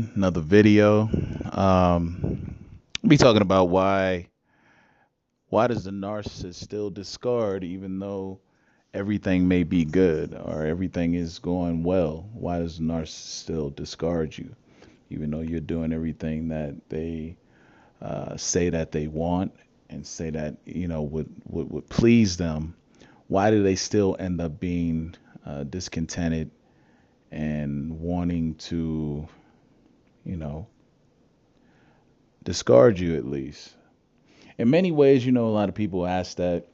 again, another video. I'll be talking about why does the narcissist still discard even though everything may be good or everything is going well? Why does the narcissist still discard you even though you're doing everything that they say that they want and say that would please them? Why do they still end up being discontented and wanting to, you know, discard you at least? In many ways, a lot of people ask that,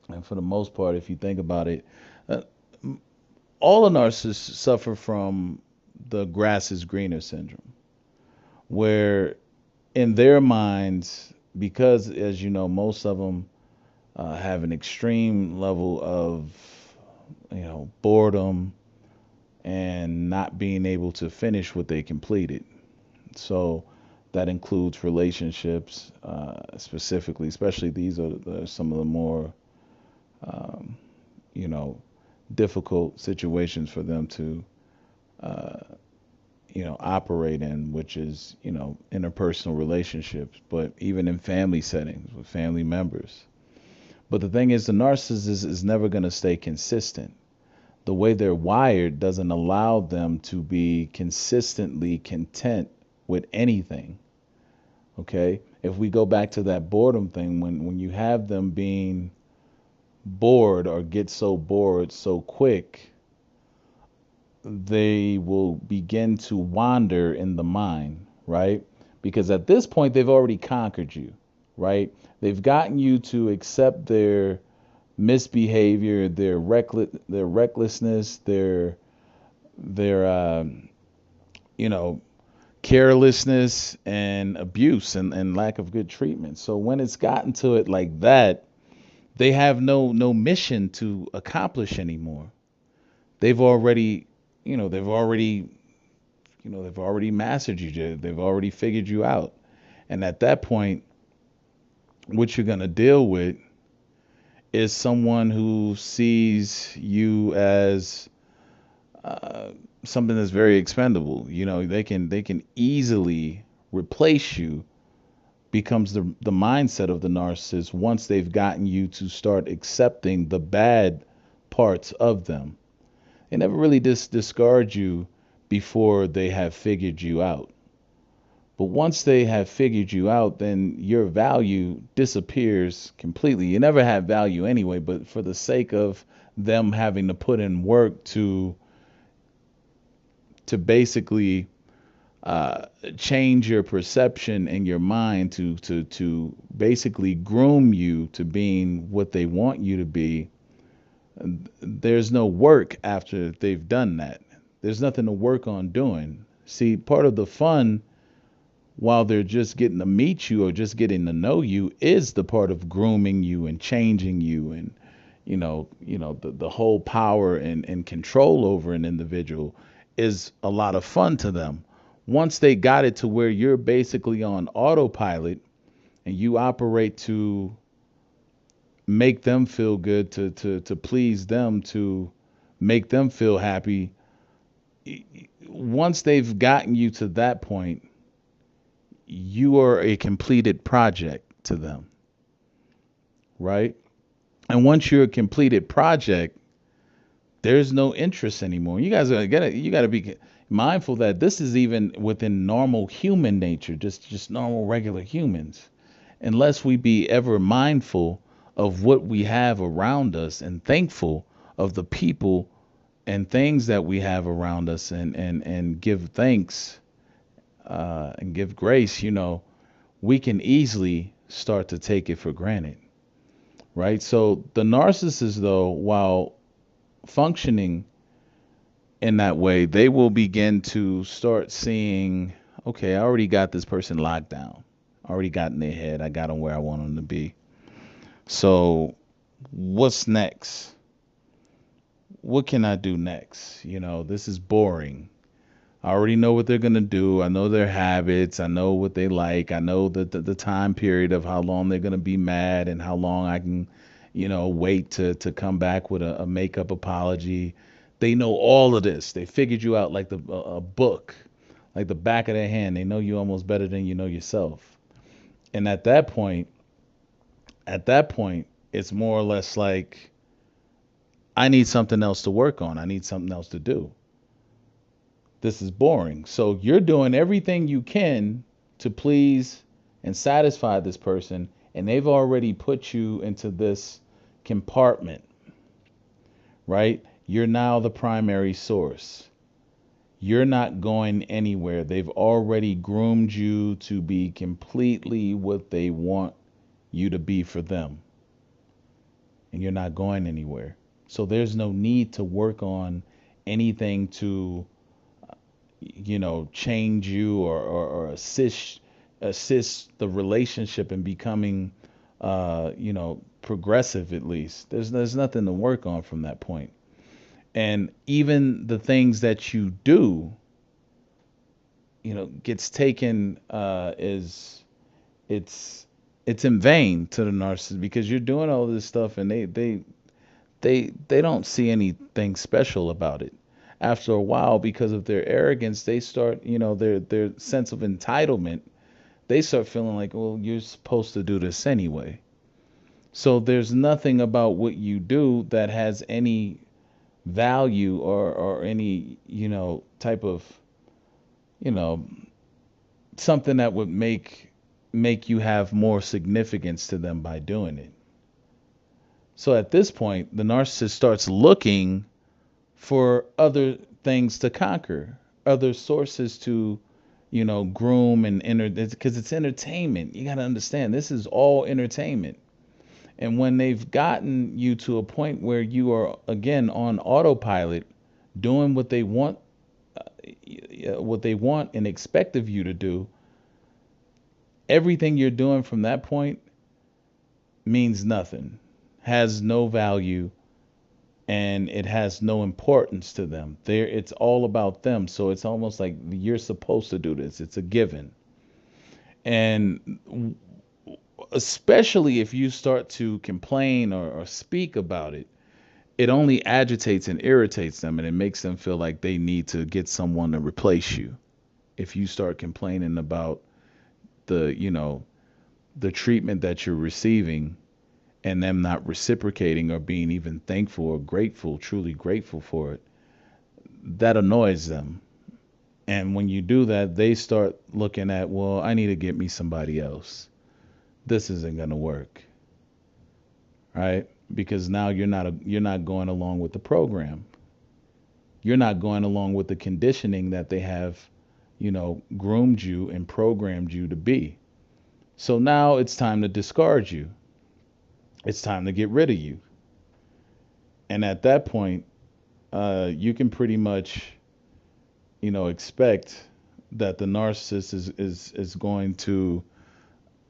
and for the most part, if you think about it, uh, all the narcissists suffer from the grass is greener syndrome, where in their minds, because as you know, most of them have an extreme level of, boredom and not being able to finish what they completed. So that includes relationships, specifically, especially these are some of the more, um, you know, difficult situations for them to, uh, operate in, which is, interpersonal relationships, but even in family settings with family members. But the thing is, the narcissist is never going to stay consistent. The way they're wired doesn't allow them to be consistently content with anything. Okay, if we go back to that boredom thing, when you have them being bored or get so bored so quick, they will begin to wander in the mind, right? Because at this point they've already conquered you, right? They've gotten you to accept their misbehavior, their recklessness, their you know carelessness and abuse and lack of good treatment. So when it's gotten to it like that, they have no mission to accomplish anymore. They've already, they've already, they've already mastered you. They've already figured you out. And at that point, what you're gonna deal with is someone who sees you as uh, something that's very expendable. They can easily replace you. Becomes the mindset of the narcissist once they've gotten you to start accepting the bad parts of them. They never really discard you before they have figured you out. But once they have figured you out, then your value disappears completely. You never had value anyway, but for the sake of them having to put in work to basically change your perception and your mind to basically groom you to being what they want you to be. There's no work after they've done that. There's nothing to work on doing. See, part of the fun while they're just getting to meet you or just getting to know you is the part of grooming you and changing you and the whole power and control over an individual is a lot of fun to them. Once they got it to where you're basically on autopilot and you operate to make them feel good, to please them, to make them feel happy, once they've gotten you to that point, you are a completed project to them, right? And once you're a completed project, there's no interest anymore. You gotta be mindful that this is even within normal human nature, just normal regular humans. Unless we be ever mindful of what we have around us and thankful of the people and things that we have around us and give thanks and give grace, we can easily start to take it for granted, right? So the narcissist, though, while functioning in that way, they will begin to start seeing, okay, I already got this person locked down. I already got in their head. I got them where I want them to be. So what's next? What can I do next? This is boring. I already know what they're going to do. I know their habits. I know what they like. I know the time period of how long they're going to be mad and how long I can, wait to come back with a makeup apology. They know all of this. They figured you out like a book, like the back of their hand. They know you almost better than you know yourself. And at that point, it's more or less like, I need something else to work on. I need something else to do. This is boring. So you're doing everything you can to please and satisfy this person, and they've already put you into this compartment, right? You're now the primary source. You're not going anywhere. They've already groomed you to be completely what they want you to be for them, and you're not going anywhere. So there's no need to work on anything to, change you, or assist the relationship in becoming, progressive. At least there's nothing to work on from that point. And even the things that you do, gets taken, is it's in vain to the narcissist, because you're doing all this stuff, and they don't see anything special about it. After a while, because of their arrogance, they start, their sense of entitlement, they start feeling like, well, you're supposed to do this anyway. So there's nothing about what you do that has any value, or any, type of, you know, something that would make you have more significance to them by doing it. So at this point, the narcissist starts looking for other things to conquer, other sources to, groom and because it's entertainment. You got to understand, this is all entertainment. And when they've gotten you to a point where you are again on autopilot, doing what they want and expect of you to do, everything you're doing from that point means nothing, has no value, and it has no importance to them. It's all about them. So it's almost like you're supposed to do this. It's a given. And especially if you start to complain, or speak about it, it only agitates and irritates them, and it makes them feel like they need to get someone to replace you. If you start complaining about the treatment that you're receiving, and them not reciprocating, or being even thankful or grateful, truly grateful for it, that annoys them. And when you do that, they start looking at, well, I need to get me somebody else. This isn't going to work, right? Because now you're not going along with the program. You're not going along with the conditioning that they have, groomed you and programmed you to be. So now it's time to discard you. It's time to get rid of you. And at that point, you can pretty much, expect that the narcissist is going to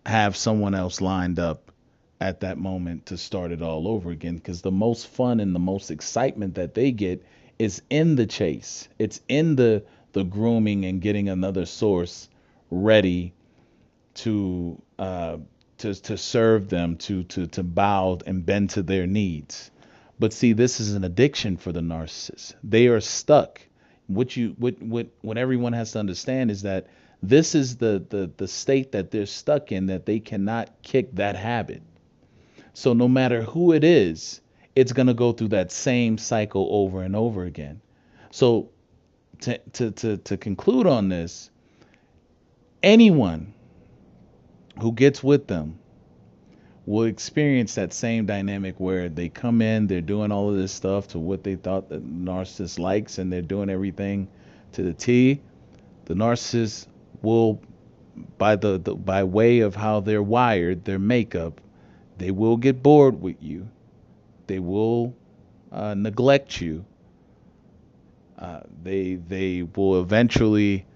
have someone else lined up at that moment to start it all over again. Because the most fun and the most excitement that they get is in the chase. It's in the grooming and getting another source ready to to serve them, to bow and bend to their needs. But see, this is an addiction for the narcissist. They are stuck. What everyone has to understand is that this is the state that they're stuck in, that they cannot kick that habit. So no matter who it is, it's gonna go through that same cycle over and over again. So to conclude on this, anyone who gets with them will experience that same dynamic where they come in, they're doing all of this stuff to what they thought the narcissist likes, and they're doing everything to the T. The narcissist will, by way of how they're wired, their makeup, they will get bored with you. They will neglect you. They will eventually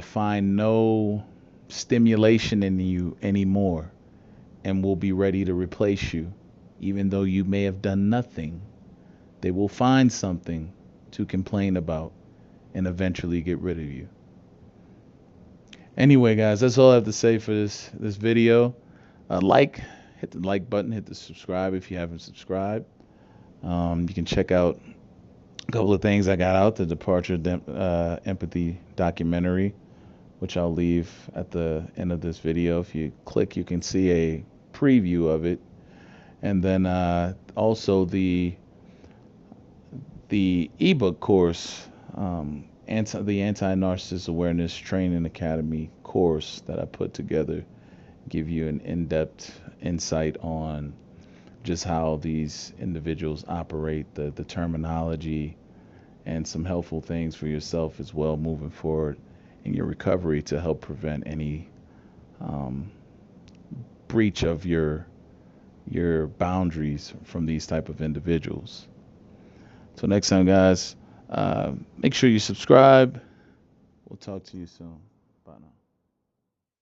find no stimulation in you anymore, and will be ready to replace you, even though you may have done nothing. They will find something to complain about and eventually get rid of you. Anyway, guys, that's all I have to say for this video. Hit the like button, hit the subscribe if you haven't subscribed. You can check out a couple of things I got out: the Departure Empathy documentary, which I'll leave at the end of this video. If you click, you can see a preview of it, and then also the ebook course, the Anti-Narcissist Awareness Training Academy course that I put together, give you an in-depth insight on just how these individuals operate, the terminology, and some helpful things for yourself as well moving forward in your recovery to help prevent any breach of your boundaries from these type of individuals. So next time, guys, make sure you subscribe. We'll talk to you soon. Bye now.